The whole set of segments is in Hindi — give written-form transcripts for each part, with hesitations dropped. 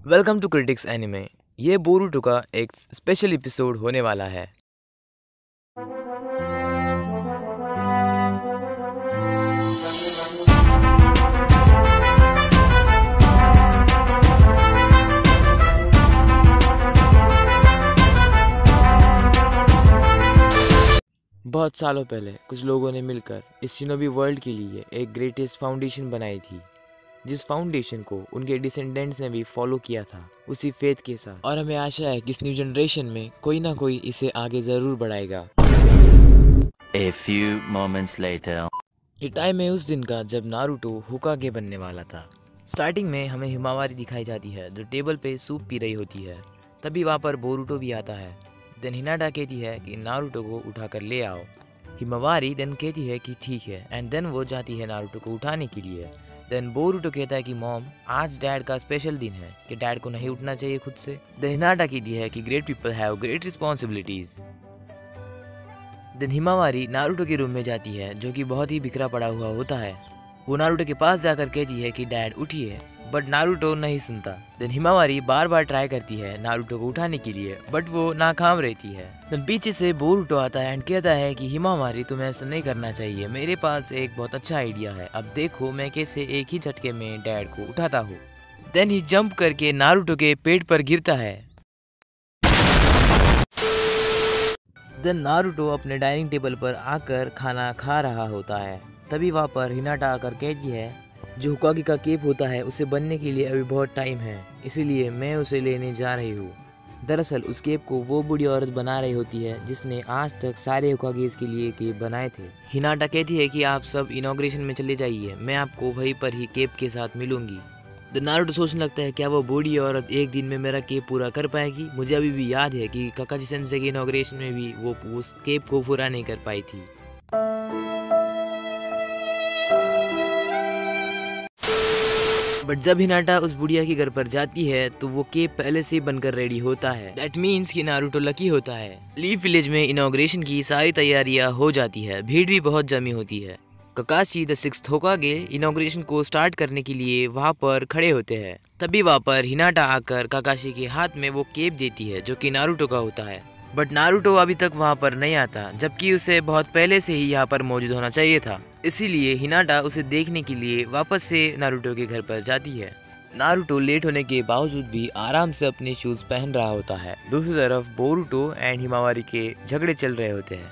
Welcome to critics anime. ये बोरुटो का एक स्पेशल एपिसोड होने वाला है। बहुत सालों पहले कुछ लोगों ने मिलकर इस शिनोबी वर्ल्ड के लिए एक ग्रेटेस्ट फाउंडेशन बनाई थी, जिस फाउंडेशन को उनके डिसेंडेंट्स ने भी फॉलो किया था उसी फेथ के साथ। और हमें आशा है कि इस न्यू जनरेशन में कोई ना कोई इसे आगे जरूर बढ़ाएगा। A few moments later. ये टाइम है उस दिन का जब नारुतो होकागे बनने वाला था। स्टार्टिंग में हमें हिमावारी दिखाई जाती है जो टेबल पे सूप पी रही होती है। तभी वहाँ पर बोरुटो भी आता है। देन हिनाटा कहती है कि नारुतो को उठाकर ले आओ। हिमावारी देन कहती है कि ठीक है, एंड देन वो जाती है नारुतो को उठाने के लिए। देन बोरुटो कहता है कि मॉम, आज डैड का स्पेशल दिन है कि डैड को नहीं उठना चाहिए खुद से। देन हिनाटा कहती है कि great people have great responsibilities. Then Himawari Naruto के रूम में जाती है जो कि बहुत ही बिखरा पड़ा हुआ होता है। वो नारुतो के पास जाकर कहती है कि डैड उठिए, बट नारुतो नहीं सुनता। देन हिमावारी बार बार ट्राई करती है नारुतो को उठाने के लिए, बट वो नाकाम रहती है। देन पीछे से बोरुटो आता है एंड कहता है कि हिमावारी तुम्हें ऐसा नहीं करना चाहिए, मेरे पास एक बहुत अच्छा आइडिया है, अब देखो मैं कैसे एक ही झटके में डैड को उठाता हूँ। देन ही जंप करके नारुतो के पेट पर गिरता है। देन नारुतो अपने डाइनिंग टेबल पर आकर खाना खा रहा होता है। तभी वहाँ पर हिनाटा आकर कहती है जो होकागे का केप होता है उसे बनने के लिए अभी बहुत टाइम है, इसीलिए मैं उसे लेने जा रही हूँ। दरअसल उस केप को वो बूढ़ी औरत बना रही होती है जिसने आज तक सारे होकागेस के लिए केप बनाए थे। हिनाटा कहती है कि आप सब इनॉग्रेशन में चले जाइए, मैं आपको वहीं पर ही केप के साथ मिलूंगी। नारुतो सोचने लगता है क्या वो बूढ़ी औरत एक दिन में मेरा केप पूरा कर पाएगी। मुझे अभी भी याद है कि काकाजी सेंसेई के इनॉग्रेशन में भी वो उस केप को पूरा नहीं कर पाई थी। बट जब हिनाटा उस बुढ़िया के घर पर जाती है तो वो केप पहले से बनकर रेडी होता है। दैट मीन्स कि नारुतो लकी होता है। लीफ विलेज में इनॉग्रेशन की सारी तैयारियां हो जाती है, भीड़ भी बहुत जमी होती है। ककाशी द सिक्स्थ होकागे इनॉग्रेशन को स्टार्ट करने के लिए वहाँ पर खड़े होते हैं। तभी वहाँ पर हिनाटा आकर काकाशी के हाथ में वो केप देती है जो कि नारुतो का होता है। बट नारुतो अभी तक वहाँ पर नहीं आता, जबकि उसे बहुत पहले से ही यहाँ पर मौजूद होना चाहिए था। इसीलिए हिनाटा उसे देखने के लिए वापस से नारुतो के घर पर जाती है। नारुतो लेट होने के बावजूद भी आराम से अपने शूज पहन रहा होता है। दूसरी तरफ बोरुटो एंड हिमावारी के झगड़े चल रहे होते हैं,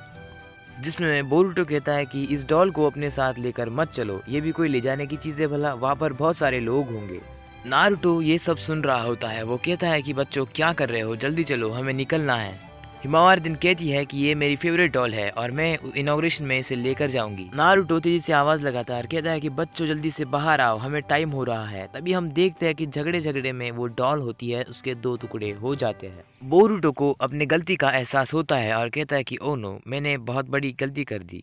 जिसमें बोरुटो कहता है कि इस डॉल को अपने साथ लेकर मत चलो, ये भी कोई ले जाने की चीज़ है भला, वहाँ पर बहुत सारे लोग होंगे। नारुतो ये सब सुन रहा होता है। वो कहता है कि बच्चों क्या कर रहे हो, जल्दी चलो हमें निकलना है। हिमावारी दिन कहती है कि ये मेरी फेवरेट डॉल है और मैं इनॉग्रेशन में इसे लेकर जाऊंगी। नारुतो तेजी से आवाज लगाता है और कहता है कि बच्चों जल्दी से बाहर आओ, हमें टाइम हो रहा है। तभी हम देखते हैं कि झगड़े में वो डॉल होती है उसके दो टुकड़े हो जाते हैं। बोरुटो को अपने गलती का एहसास होता है और कहता है कि ओ नो, मैंने बहुत बड़ी गलती कर दी।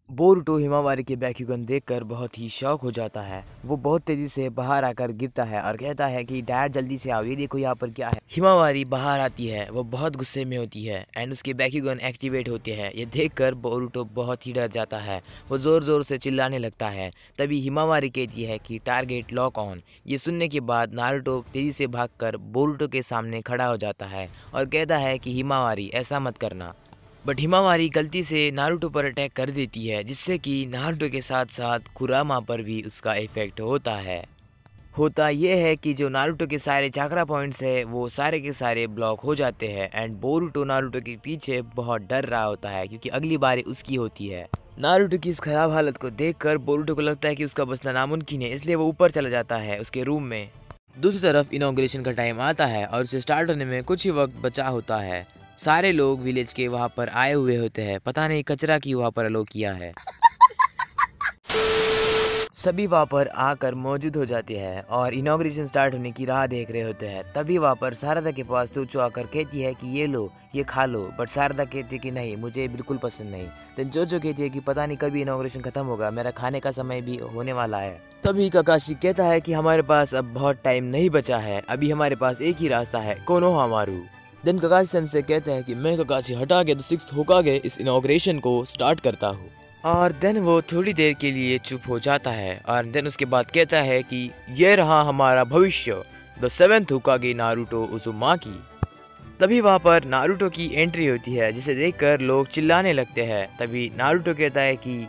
बोरुटो हिमावारी के बैक्यूगन देखकर बहुत ही शौक हो जाता है। वो बहुत तेजी से बाहर आकर गिरता है और कहता है कि डैड जल्दी से आओ, ये देखो यहाँ पर क्या है। हिमावारी बाहर आती है, वो बहुत गुस्से में होती है एंड उसके बैक्यूगन एक्टिवेट होते हैं। ये देखकर बोरुटो बहुत ही डर जाता है, वो जोर जोर से चिल्लाने लगता है। तभी हिमावारी कहती है कि टारगेट लॉक ऑन। ये सुनने के बाद नारुतो तेजी से भागकर बोरुटो के सामने खड़ा हो जाता है और कहता है कि हिमावारी ऐसा मत करना। बट हिमावारी गलती से नारुतो पर अटैक कर देती है, जिससे कि नारुतो के साथ साथ कुरामा पर भी उसका इफेक्ट होता है। होता यह है कि जो नारुतो के सारे चाक्रा पॉइंट्स है वो सारे के सारे ब्लॉक हो जाते हैं एंड बोरुटो नारुतो के पीछे बहुत डर रहा होता है क्योंकि अगली बारी उसकी होती है। नारुतो की इस खराब हालत को देखकर बोरुटो को लगता है कि उसका बचना नामुमकिन है, इसलिए वो ऊपर चला जाता है उसके रूम में। दूसरी तरफ इनॉग्रेशन का टाइम आता है और उसे स्टार्ट होने में कुछ ही वक्त बचा होता है। सारे लोग विलेज के वहाँ पर आए हुए होते हैं, पता नहीं कचरा की वहाँ पर अलो किया है। सभी वहाँ पर आकर मौजूद हो जाते हैं और इनॉग्रेशन स्टार्ट होने की राह देख रहे होते हैं। तभी वहाँ पर शारदा के पास चोचो आकर कहती है कि ये लो, ये खा लो। बट शारदा कहती है कि नहीं, मुझे बिल्कुल पसंद नहीं। देन चोचो कहती है कि पता नहीं कभी इनॉग्रेशन खत्म होगा, मेरा खाने का समय भी होने वाला है। तभी काकाशी कहता है कि हमारे पास अब बहुत टाइम नहीं बचा है, अभी हमारे पास एक ही रास्ता है, कोनोहामारू। देन ककाशी सेंसेई कहते हैं कि मैं ककाशी हटा के द सिक्स्थ होकागे इस इनॉग्रेशन को स्टार्ट करता हूँ। और देन वो थोड़ी देर के लिए चुप हो जाता है और देन उसके बाद कहता है कि ये रहा हमारा भविष्य, द सेवेंथ होकागे नारुतो उज़ुमाकी। तभी वहाँ पर नारुतो की एंट्री होती है, जिसे देखकर लोग चिल्लाने लगते हैं। तभी नारुतो कहता है कि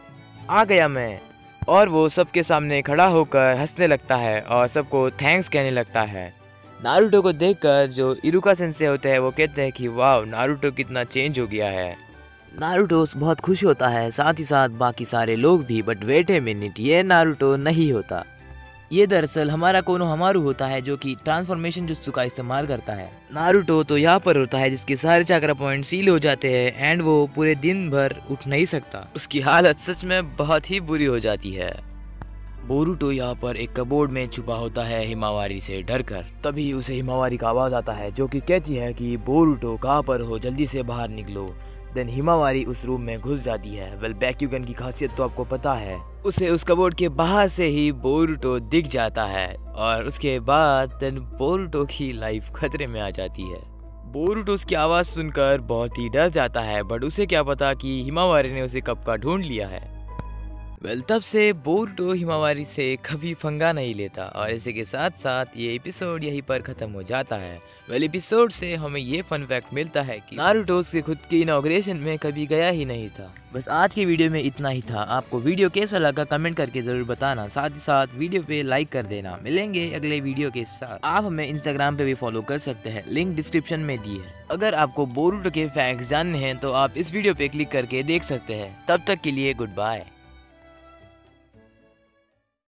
आ गया मैं, और वो सबके सामने खड़ा होकर हंसने लगता है और सबको थैंक्स कहने लगता है। नारुतो को देखकर जो इरुका सेंसे होते हैं वो कहते हैं कि वाह, नारुतो कितना चेंज हो गया है। नारुतो बहुत खुश होता है, साथ ही साथ बाकी सारे लोग भी। बट वेट ए मिनट, ये नारुतो नहीं होता। ये दरअसल हमारा कोनोहामारू होता है, जो कि ट्रांसफॉर्मेशन जुत्सु का इस्तेमाल करता है। नारुतो तो यहाँ पर होता है जिसके सारे चाक्रा पॉइंट सील हो जाते हैं एंड वो पूरे दिन भर उठ नहीं सकता। उसकी हालत सच में बहुत ही बुरी हो जाती है। बोरुटो यहाँ पर एक कबोर्ड में छुपा होता है हिमावारी से डरकर। तभी उसे हिमावारी का आवाज आता है जो कि कहती है कि बोरुटो कहाँ पर हो, जल्दी से बाहर निकलो। देन हिमावारी उस रूम में घुस जाती है। वेल, बैक्यूगन की खासियत तो आपको पता है। उसे उस कबोर्ड के बाहर से ही बोरुटो दिख जाता है और उसके बाद देन बोरुटो की लाइफ खतरे में आ जाती है। बोरुटो उसकी आवाज़ सुनकर बहुत ही डर जाता है, बट उसे क्या पता कि हिमावारी ने उसे कब का ढूंढ लिया है। वेल, तब से बोरुटो हिमावारी से कभी पंगा नहीं लेता और इसी के साथ साथ ये एपिसोड यहीं पर ख़त्म हो जाता है। वेल, एपिसोड से हमें ये फन फैक्ट मिलता है कि नारुतो उसके खुद की इनॉग्रेशन में कभी गया ही नहीं था। बस आज की वीडियो में इतना ही था। आपको वीडियो कैसा लगा कमेंट करके ज़रूर बताना, साथ ही साथ वीडियो पे लाइक कर देना। मिलेंगे अगले वीडियो के साथ। आप हमें इंस्टाग्राम पे भी फॉलो कर सकते हैं, लिंक डिस्क्रिप्शन में दी है। अगर आपको बोरुटो के फैक्ट्स जानने हैं तो आप इस वीडियो पे क्लिक करके देख सकते हैं। तब तक के लिए गुड बाय।